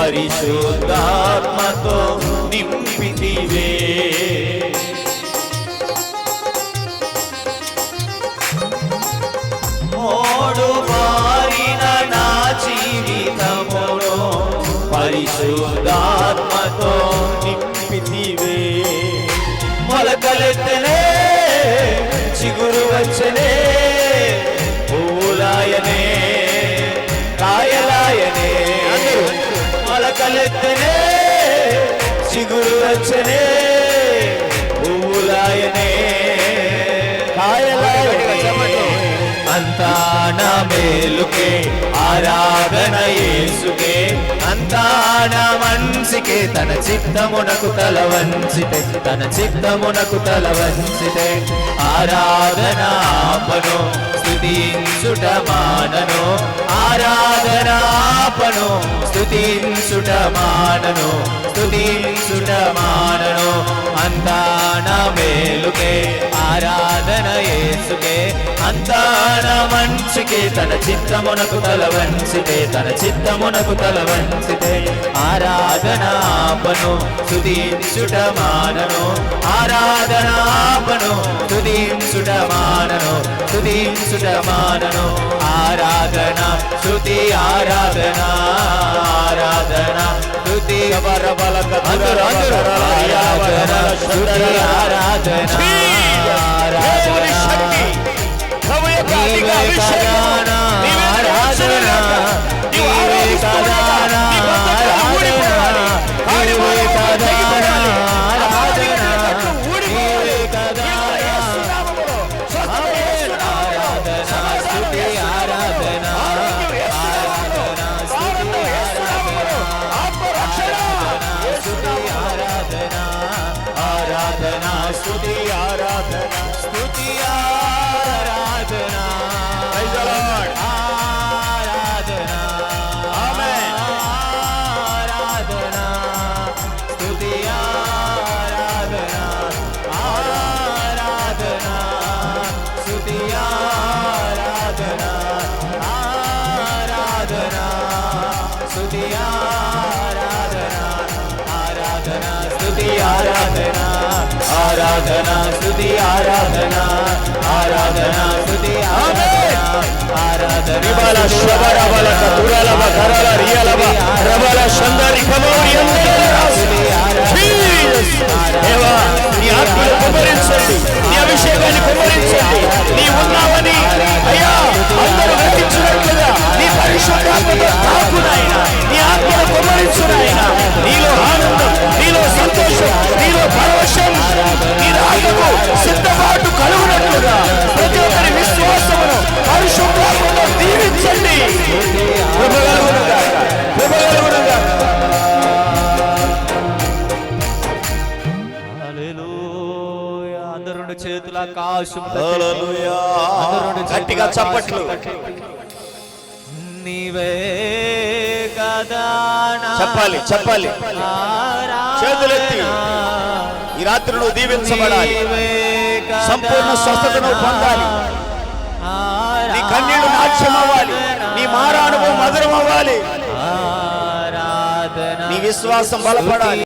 పరిశుద్ధాత్మతో నింపితివే. మోడు బారిన నా జీవితములో పరిశుద్ధాత్మతో నింపితివే. మొలకలెత్తనే చిగురు వచ్చనే, పూలాయనే కాయలాయనే. మొలకలెత్తనే చిగురు వచ్చనే, పూలాయనే కాయలాయనే. అంతా నా మేలుకే ఆరాధన యేసుకే, అంతా నా మనసుకే. తన చిత్తమునకు తల వంచితే, తన చిత్తమునకు తల వంచితే ఆరాధన ఆపను, స్తుతించుట మానను. ఆరాధన ఆపను, స్తుతించుట మానను, స్తుతించుట మానను. అంతా నా మేలుకే ఆరాధన యేసుకే, అంతా నా మంచికే. తన చిత్తమునకు తల వంచితే, తన చిత్తమునకు తల వంచితే ఆరాధన ఆపను, స్తుతించుట మానను. ఆరాధన ఆపను, స్తుతించుట మానను, స్తుతించుట మానను. ఆరాధన స్తుతి ఆరాధన ఆరాధన స్తుతి బరబలక ఆరాధన స్తుతి ఆరాధన ఆరాధన శక్తి నీవే కదానా ఆరాధన నీవే కదానా ఆరాధన నీవే కదానా ఆరాధన నీవే కదానా ఆరాధన స్తుతి ఆరాధన ఆరాధన స్తుతి ఆరాధన ఆరాధన స్తుతి ఆరాధన స్తుతి ఆరాధన ఆరాధన ఆమేన్ ఆరాధన స్తుతి ఆరాధన ఆరాధన స్తుతి ఆరాధన ఆరాధన స్తుతి ఆరాధన ఆరాధన స్తుతి ఆరాధన ఆరాధన స్తుతి ఆరాధన ఆరాధన స్తుతి ఆరాధన ఆరాధన రిబల శబర బల కతురల బకరల రియలబ రబల శందరి కమోరి దేవా నీ ఆత్మను కుమ్మరించండి, నీ అభిషేకాన్ని కుమ్మరించండి. నీ ఉన్నావని అయ్యా అందరూ గ్రహించినట్లుగా నీ పరిశుద్ధాత్మతో తాకు నాయన, నీ ఆత్మను కుమ్మరించు నాయన. నీలో ఆనందం, నీలో సంతోషం, నీలో పరవశం, నీ రాకకు సిద్ధపాటు కలుగునట్లుగా ప్రతి ఒక్కరి విశ్వాసమును పరిశుద్ధాత్మతో దీవించండి. అందరూ రెండు చేతుల ఆకాశం గట్టిగా చప్పట్లు. నీవే కదా చెప్పాలి చెప్పాలి, చేతులెత్తి ఈ రాత్రి నువ్వు దీవించబడాలి, సంపూర్ణ స్వస్థతను పొందాలి, నీ కన్నీళ్లు నాట్యం అవ్వాలి, నీ మారానుభవం మధురం అవ్వాలి, నీ విశ్వాసం బలపడాలి.